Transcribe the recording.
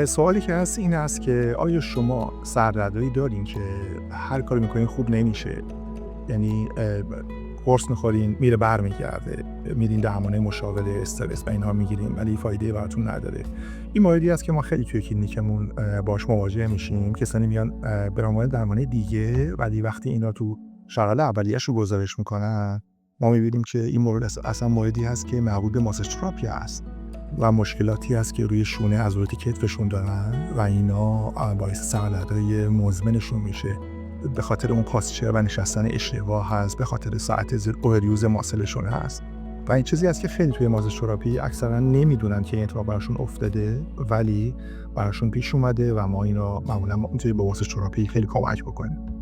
سوالی که هست این است که آیا شما سردردایی دارین که هر کاری میکنین خوب نمیشه؟ یعنی قرص میخورین میره برمیگرده، میرین درمان مشاوره استرس و اینها میگیرین ولی فایده براتون نداره. این موردی است که ما خیلی توی کلینیکمون باش مواجه میشیم. کسانی میان به عنوان درمان دیگه ولی وقتی اینا تو شرایط اولیه‌اش رو گزارش میکنن ما میبینیم که این مورد اصلا موردی هست که مربوط به ماساژ تراپی است و مشکلاتی هست که روی شونه عضلات کتفشون دارن و اینا باعث سردردهای مزمنشون میشه. به خاطر اون پاسچر و نشستن اشتباه هست، به خاطر ساعت اووریوز ماسلشون هست و این چیزی هست که خیلی توی ماساژ تراپی اکثرا نمیدونن که این اتفاق براشون افتاده ولی براشون پیش اومده و ما اینو معمولا میتونیم با ماساژ تراپی خیلی کمک بکنیم.